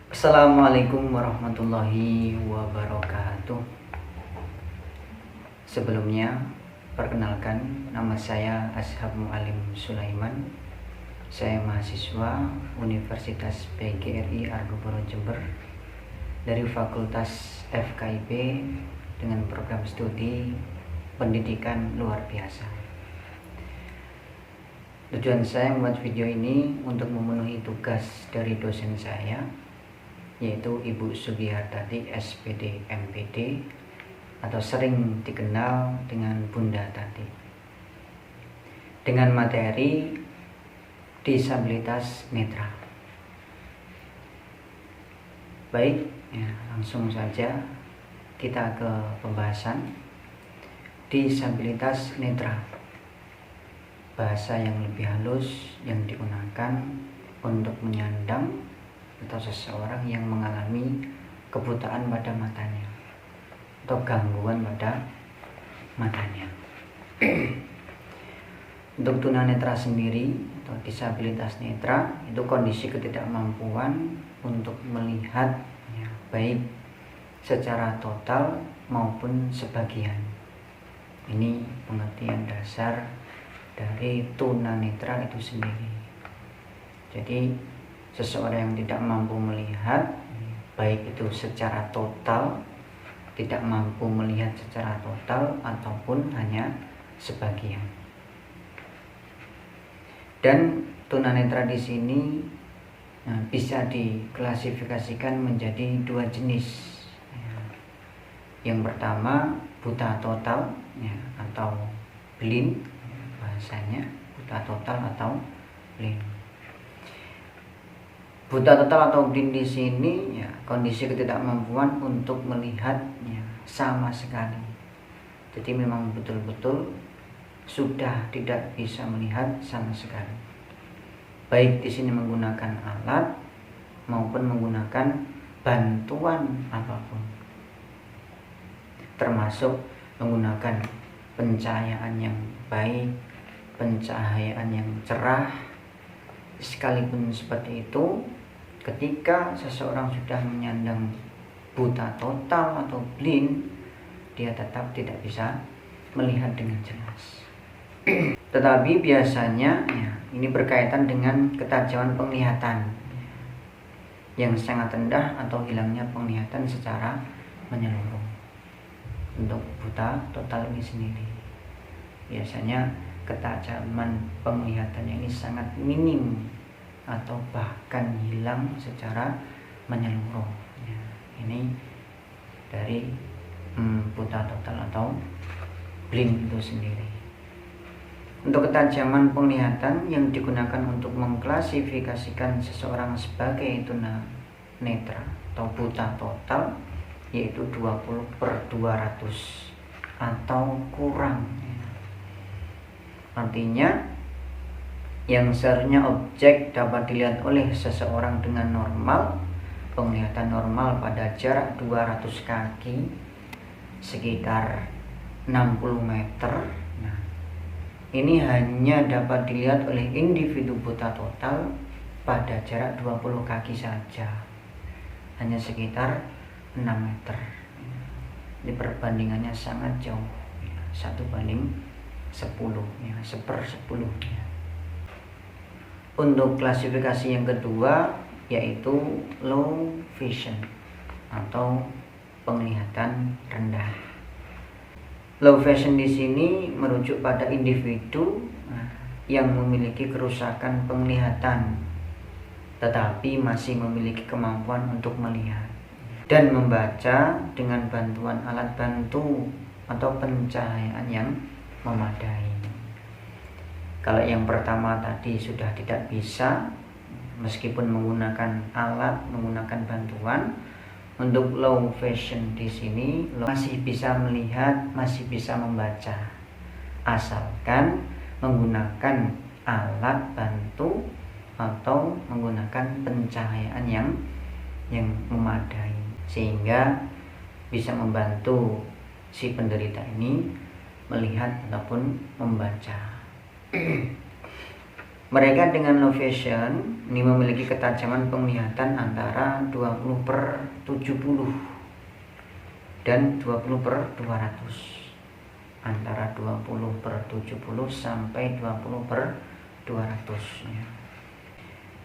Assalamualaikum warahmatullahi wabarakatuh. Sebelumnya, perkenalkan, nama saya Ashab Mualim Sulaiman. Saya mahasiswa Universitas PGRI Argopuro Jember dari Fakultas FKIP dengan program studi pendidikan luar biasa. Tujuan saya membuat video ini untuk memenuhi tugas dari dosen saya, yaitu Ibu Sugihartati SPD MPD atau sering dikenal dengan Bunda Tati, dengan materi disabilitas netra. Baik, langsung saja kita ke pembahasan disabilitas netra. Bahasa yang lebih halus yang digunakan untuk menyandang atau seseorang yang mengalami kebutaan pada matanya atau gangguan pada matanya. Untuk tunanetra sendiri atau disabilitas netra itu kondisi ketidakmampuan untuk melihat baik secara total maupun sebagian. Ini pengertian dasar dari tunanetra itu sendiri. Jadi seseorang yang tidak mampu melihat baik itu secara total, tidak mampu melihat secara total ataupun hanya sebagian. Dan tunanetra di sini bisa diklasifikasikan menjadi dua jenis. Yang pertama buta total atau blind, bahasanya buta total atau blind. Buta total atau blind di sini kondisi ketidakmampuan untuk melihat sama sekali. Jadi memang betul-betul sudah tidak bisa melihat sama sekali. Baik di sini menggunakan alat maupun menggunakan bantuan apapun. Termasuk menggunakan pencahayaan yang baik, pencahayaan yang cerah. Sekalipun seperti itu, ketika seseorang sudah menyandang buta total atau blind, dia tetap tidak bisa melihat dengan jelas. Tetapi biasanya ini berkaitan dengan ketajaman penglihatan yang sangat rendah atau hilangnya penglihatan secara menyeluruh. Untuk buta total ini sendiri, biasanya ketajaman penglihatannya ini sangat minim atau bahkan hilang secara menyeluruh. Ini dari buta total atau blind itu sendiri. Untuk ketajaman penglihatan yang digunakan untuk mengklasifikasikan seseorang sebagai tunanetra atau buta total yaitu 20/200 atau kurang. Artinya yang seharusnya objek dapat dilihat oleh seseorang dengan normal, penglihatan normal pada jarak 200 kaki sekitar 60 meter. Ini hanya dapat dilihat oleh individu buta total pada jarak 20 kaki saja, hanya sekitar 6 meter. Ini perbandingannya sangat jauh, 1/10, 1/10. Untuk klasifikasi yang kedua yaitu low vision atau penglihatan rendah. Low vision di sini merujuk pada individu yang memiliki kerusakan penglihatan tetapi masih memiliki kemampuan untuk melihat dan membaca dengan bantuan alat bantu atau pencahayaan yang memadai. Kalau yang pertama tadi sudah tidak bisa, meskipun menggunakan alat, menggunakan bantuan, untuk low vision di sini masih bisa melihat, masih bisa membaca, asalkan menggunakan alat bantu atau menggunakan pencahayaan yang memadai, sehingga bisa membantu si penderita ini melihat ataupun membaca. Mereka dengan low vision ini memiliki ketajaman penglihatan antara 20/70 dan 20/200. Antara 20/70 sampai 20/200 ya.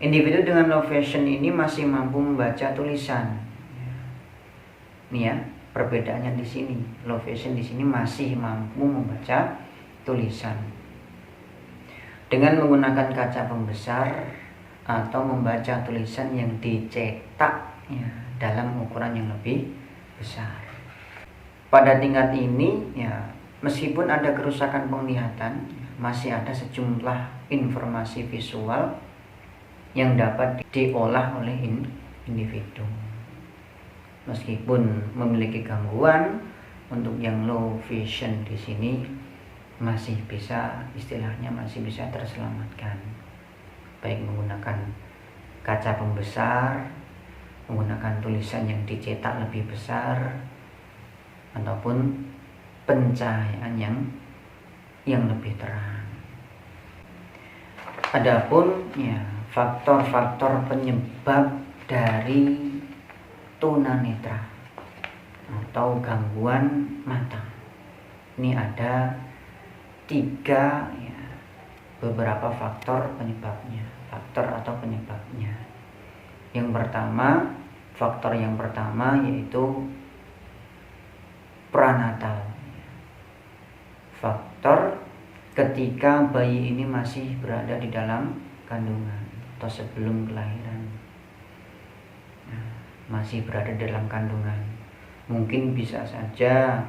Individu dengan low vision ini masih mampu membaca tulisan. Nih ya, perbedaannya di sini. Low vision di sini masih mampu membaca tulisan dengan menggunakan kaca pembesar atau membaca tulisan yang dicetak ya, dalam ukuran yang lebih besar. Pada tingkat ini ya, meskipun ada kerusakan penglihatan, masih ada sejumlah informasi visual yang dapat diolah oleh individu. Meskipun memiliki gangguan, untuk yang low vision di sini masih bisa, istilahnya masih bisa terselamatkan, baik menggunakan kaca pembesar, menggunakan tulisan yang dicetak lebih besar, ataupun pencahayaan yang lebih terang. Adapun ya, faktor-faktor penyebab dari tunanetra atau gangguan mata ini ada 3 ya, beberapa faktor penyebabnya, faktor yang pertama yaitu pranatal, faktor ketika bayi ini masih berada di dalam kandungan atau sebelum kelahiran, masih berada dalam kandungan. Mungkin bisa saja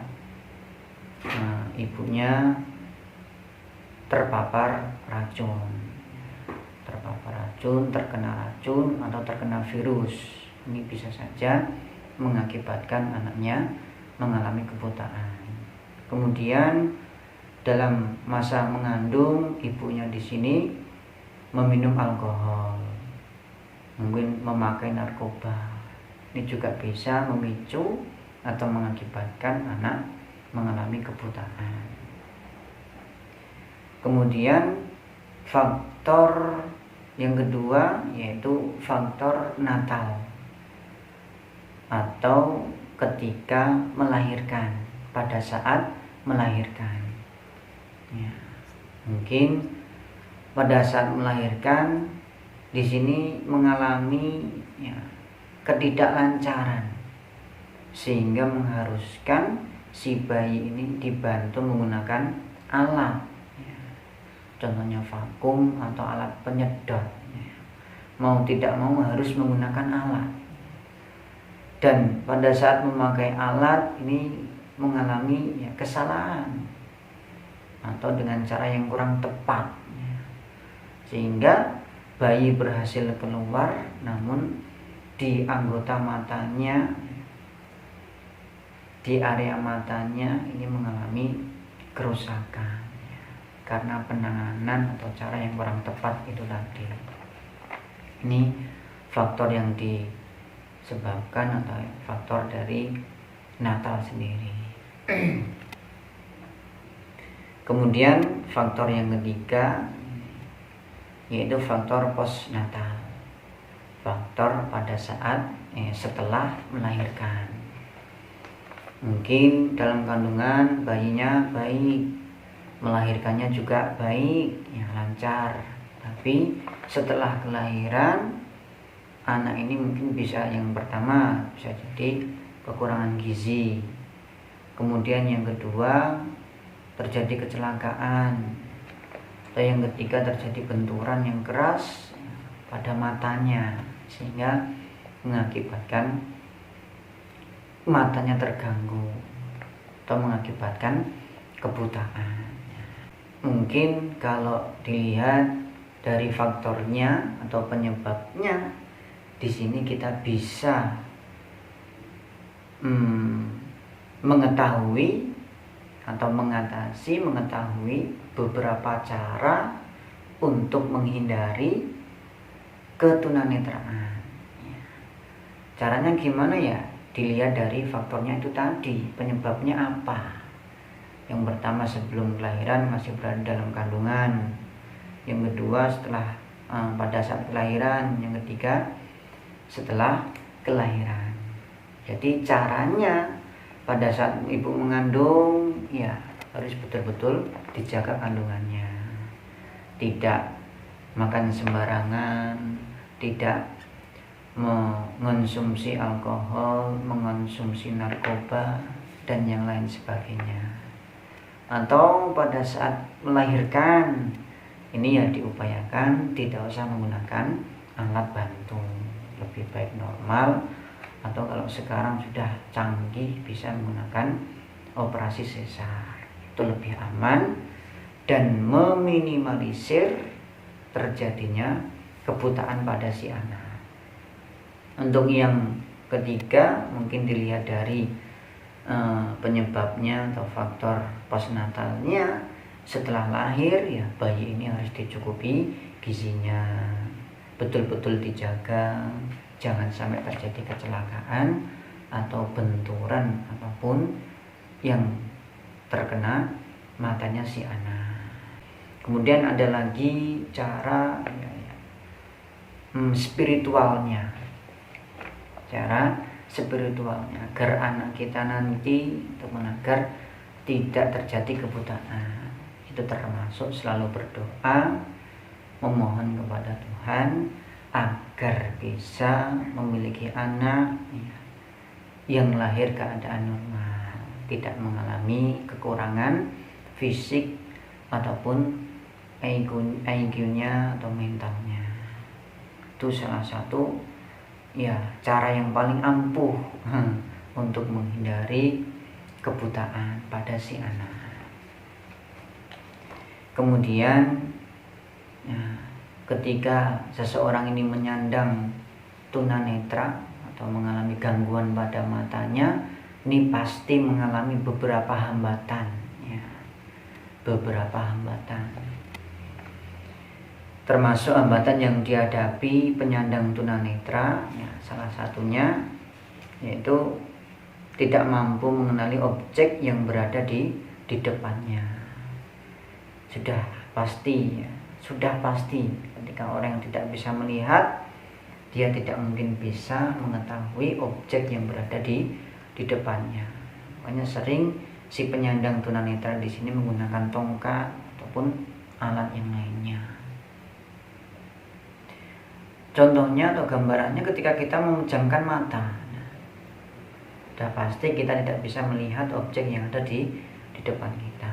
ibunya terpapar racun, terkena racun atau terkena virus. Ini bisa saja mengakibatkan anaknya mengalami kebutaan. Kemudian dalam masa mengandung, ibunya di sini meminum alkohol, mungkin memakai narkoba. Ini juga bisa memicu atau mengakibatkan anak mengalami kebutaan. Kemudian faktor yang kedua yaitu faktor natal atau ketika melahirkan, pada saat melahirkan ya. Mungkin pada saat melahirkan di sini mengalami ya, ketidaklancaran, sehingga mengharuskan si bayi ini dibantu menggunakan alat ya. Contohnya vakum atau alat penyedot ya. Mau tidak mau harus menggunakan alat, dan pada saat memakai alat ini mengalami ya, kesalahan atau dengan cara yang kurang tepat ya. Sehingga bayi berhasil keluar, namun di anggota matanya, di area matanya ini mengalami kerusakan ya, karena penanganan atau cara yang kurang tepat itu tadi. Ini faktor yang disebabkan atau faktor dari natal sendiri. Kemudian faktor yang ketiga yaitu faktor postnatal, faktor pada saat setelah melahirkan. Mungkin dalam kandungan bayinya baik, melahirkannya juga baik ya, lancar, tapi setelah kelahiran anak ini mungkin bisa, yang pertama bisa jadi kekurangan gizi, kemudian yang kedua terjadi kecelakaan, atau yang ketiga terjadi benturan yang keras pada matanya sehingga mengakibatkan matanya terganggu atau mengakibatkan kebutaan. Mungkin kalau dilihat dari faktornya atau penyebabnya, di sini kita bisa mengetahui atau mengetahui beberapa cara untuk menghindari ketunanetraan. Caranya gimana ya? Dilihat dari faktornya itu tadi, penyebabnya apa. Yang pertama, sebelum kelahiran masih berada dalam kandungan. yang kedua setelah pada saat kelahiran, yang ketiga setelah kelahiran. Jadi caranya pada saat ibu mengandung ya harus betul-betul dijaga kandungannya, tidak makan sembarangan, tidak mengonsumsi alkohol, mengonsumsi narkoba dan yang lain sebagainya. Atau pada saat melahirkan ini ya diupayakan tidak usah menggunakan alat bantu, lebih baik normal, atau kalau sekarang sudah canggih bisa menggunakan operasi sesar, itu lebih aman dan meminimalisir terjadinya kebutaan pada si anak. Untuk yang ketiga mungkin dilihat dari penyebabnya atau faktor postnatalnya. Setelah lahir ya bayi ini harus dicukupi gizinya, betul-betul dijaga, jangan sampai terjadi kecelakaan atau benturan apapun yang terkena matanya si anak. Kemudian ada lagi cara spiritualnya, agar anak kita nanti ataupun agar tidak terjadi kebutaan. Itu termasuk selalu berdoa, memohon kepada Tuhan agar bisa memiliki anak yang lahir keadaan normal, tidak mengalami kekurangan fisik ataupun IQ-nya atau mentalnya. Itu salah satu ya cara yang paling ampuh untuk menghindari kebutaan pada si anak. Kemudian ya, ketika seseorang ini menyandang tunanetra atau mengalami gangguan pada matanya, ini pasti mengalami beberapa hambatan ya. Termasuk hambatan yang dihadapi penyandang tunanetra ya, salah satunya yaitu tidak mampu mengenali objek yang berada di depannya. Sudah pasti ketika orang yang tidak bisa melihat, dia tidak mungkin bisa mengetahui objek yang berada di depannya. Makanya sering si penyandang tunanetra di sini menggunakan tongkat ataupun alat yang lainnya. Contohnya atau gambarannya ketika kita memejamkan mata, sudah pasti kita tidak bisa melihat objek yang ada di depan kita.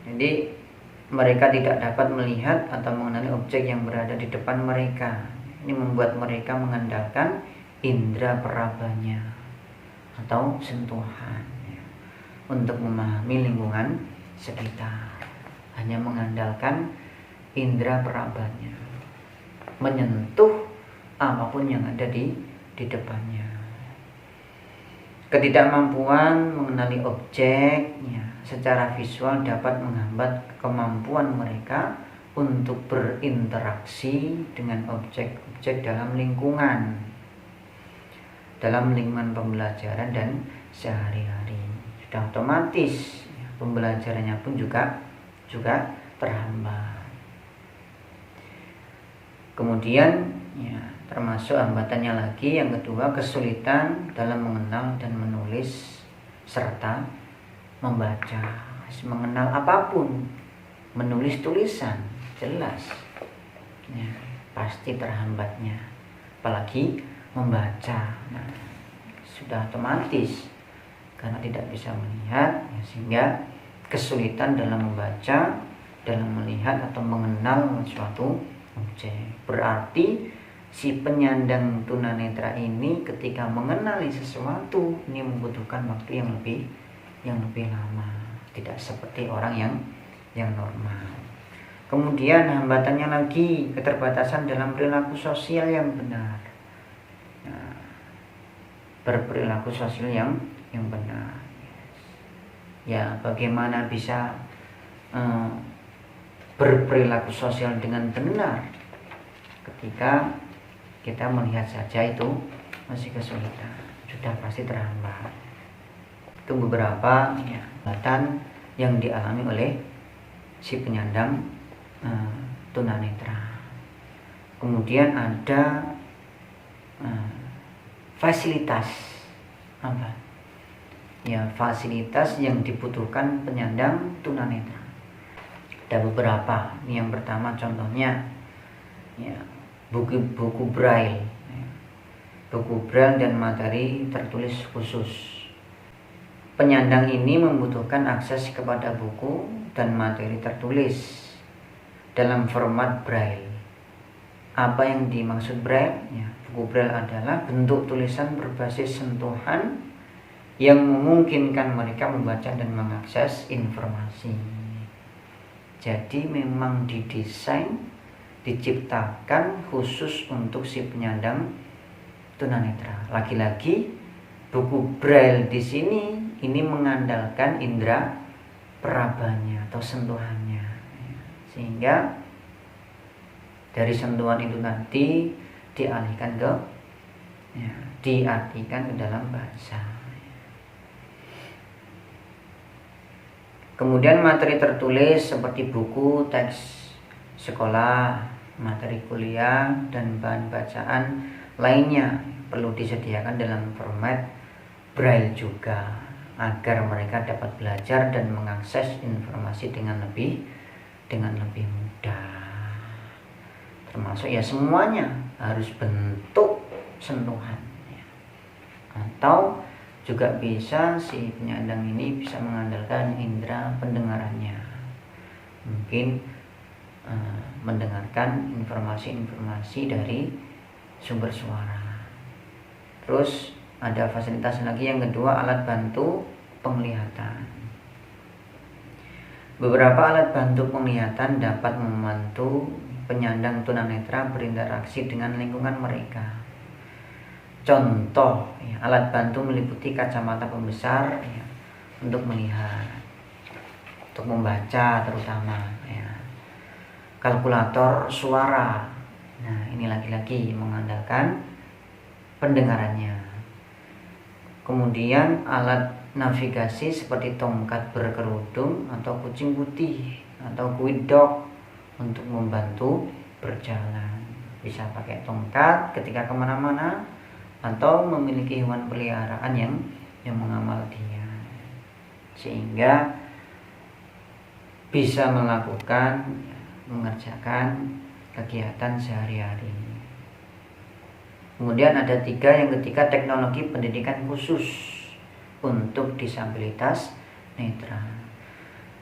Jadi mereka tidak dapat melihat atau mengenali objek yang berada di depan mereka. Ini membuat mereka mengandalkan indera perabanya atau sentuhan ya, untuk memahami lingkungan sekitar. Hanya mengandalkan indera perabanya, menyentuh apapun yang ada di depannya. Ketidakmampuan mengenali objeknya secara visual dapat menghambat kemampuan mereka untuk berinteraksi dengan objek-objek dalam lingkungan pembelajaran dan sehari-hari. Sudah otomatis pembelajarannya pun juga terhambat. Kemudian ya, termasuk hambatannya lagi yang kedua, kesulitan dalam mengenal dan menulis serta membaca. Mengenal apapun, menulis tulisan jelas ya, pasti terhambatnya, apalagi membaca. Nah, sudah otomatis karena tidak bisa melihat ya, sehingga kesulitan dalam membaca, dalam melihat atau mengenal suatu objek. Berarti si penyandang tunanetra ini ketika mengenali sesuatu ini membutuhkan waktu yang lebih lama, tidak seperti orang yang normal. Kemudian hambatannya lagi keterbatasan dalam perilaku sosial yang benar. Nah, berperilaku sosial yang benar. Ya, bagaimana bisa berperilaku sosial dengan benar ketika kita melihat saja itu masih kesulitan, sudah pasti terhambat. Itu beberapa hambatan yang dialami oleh si penyandang tunanetra. Kemudian ada fasilitas apa? Ya, fasilitas yang dibutuhkan penyandang tunanetra. Ada beberapa. Yang pertama contohnya ya, buku braille. Buku braille dan materi tertulis khusus. Penyandang ini membutuhkan akses kepada buku dan materi tertulis dalam format braille. Apa yang dimaksud braille? Ya, buku braille adalah bentuk tulisan berbasis sentuhan yang memungkinkan mereka membaca dan mengakses informasi. Jadi memang didesain, diciptakan khusus untuk si penyandang tunanetra. Lagi-lagi buku braille di sini ini mengandalkan indera perabanya atau sentuhannya, sehingga dari sentuhan itu nanti diartikan ke dalam bahasa. Kemudian materi tertulis seperti buku, teks sekolah, materi kuliah, dan bahan bacaan lainnya perlu disediakan dalam format braille juga, agar mereka dapat belajar dan mengakses informasi dengan lebih mudah. Termasuk ya semuanya harus bentuk sentuhan ya. Atau juga bisa si penyandang ini bisa mengandalkan indera pendengarannya, mungkin mendengarkan informasi-informasi dari sumber suara. Terus ada fasilitas lagi yang kedua, alat bantu penglihatan. Beberapa alat bantu penglihatan dapat membantu penyandang tunanetra berinteraksi dengan lingkungan mereka. Contoh, ya, alat bantu meliputi kacamata pembesar ya, untuk melihat, untuk membaca terutama, ya. Kalkulator suara. Nah, ini lagi-lagi mengandalkan pendengarannya. Kemudian alat navigasi seperti tongkat berkerudung atau kucing putih atau guide dog untuk membantu berjalan. Bisa pakai tongkat ketika kemana-mana atau memiliki hewan peliharaan yang mengamal dia, sehingga bisa mengerjakan kegiatan sehari-hari. Kemudian ada yang ketiga teknologi pendidikan khusus untuk disabilitas netra.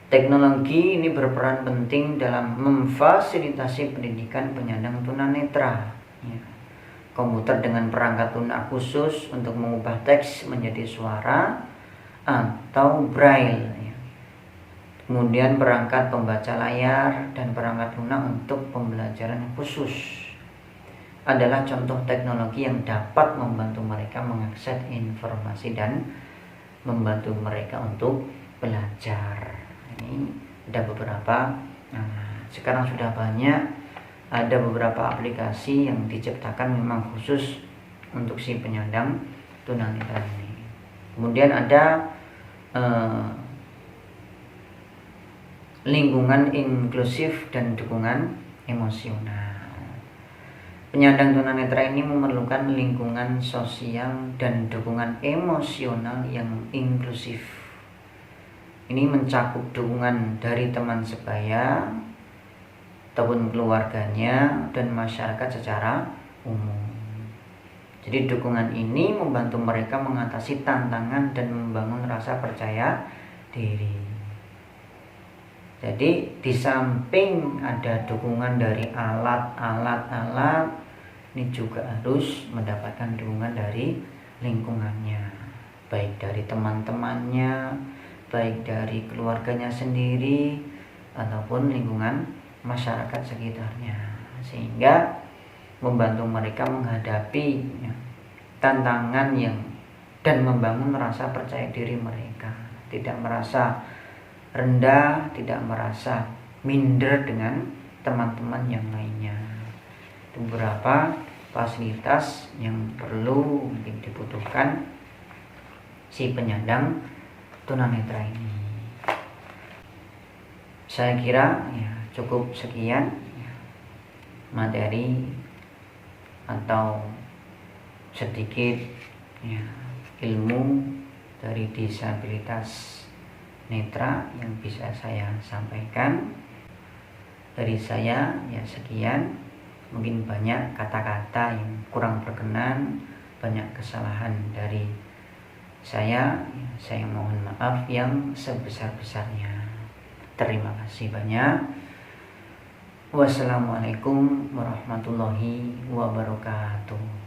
Teknologi ini berperan penting dalam memfasilitasi pendidikan penyandang tunanetra. Ya. Komputer dengan perangkat lunak khusus untuk mengubah teks menjadi suara atau braille. Ya. Kemudian perangkat pembaca layar dan perangkat lunak untuk pembelajaran khusus adalah contoh teknologi yang dapat membantu mereka mengakses informasi dan membantu mereka untuk belajar. Ini ada beberapa. Sekarang sudah banyak, ada beberapa aplikasi yang diciptakan memang khusus untuk si penyandang tunanetra ini. Kemudian ada lingkungan inklusif dan dukungan emosional. Penyandang tunanetra ini memerlukan lingkungan sosial dan dukungan emosional yang inklusif. Ini mencakup dukungan dari teman sebaya ataupun keluarganya dan masyarakat secara umum. Jadi dukungan ini membantu mereka mengatasi tantangan dan membangun rasa percaya diri. Jadi di samping ada dukungan dari alat, ini juga harus mendapatkan dukungan dari lingkungannya, baik dari teman-temannya, baik dari keluarganya sendiri, ataupun lingkungan masyarakat sekitarnya, sehingga membantu mereka menghadapi tantangan dan membangun rasa percaya diri mereka, tidak merasa rendah, tidak merasa minder dengan teman-teman yang lainnya. Beberapa fasilitas yang perlu dibutuhkan si penyandang tunanetra ini. Saya kira ya cukup sekian ya, materi atau sedikit ya, ilmu dari disabilitas netra yang bisa saya sampaikan. Dari saya ya sekian, mungkin banyak kata-kata yang kurang berkenan, banyak kesalahan dari saya mohon maaf yang sebesar-besarnya. Terima kasih banyak. Wassalamualaikum warahmatullahi wabarakatuh.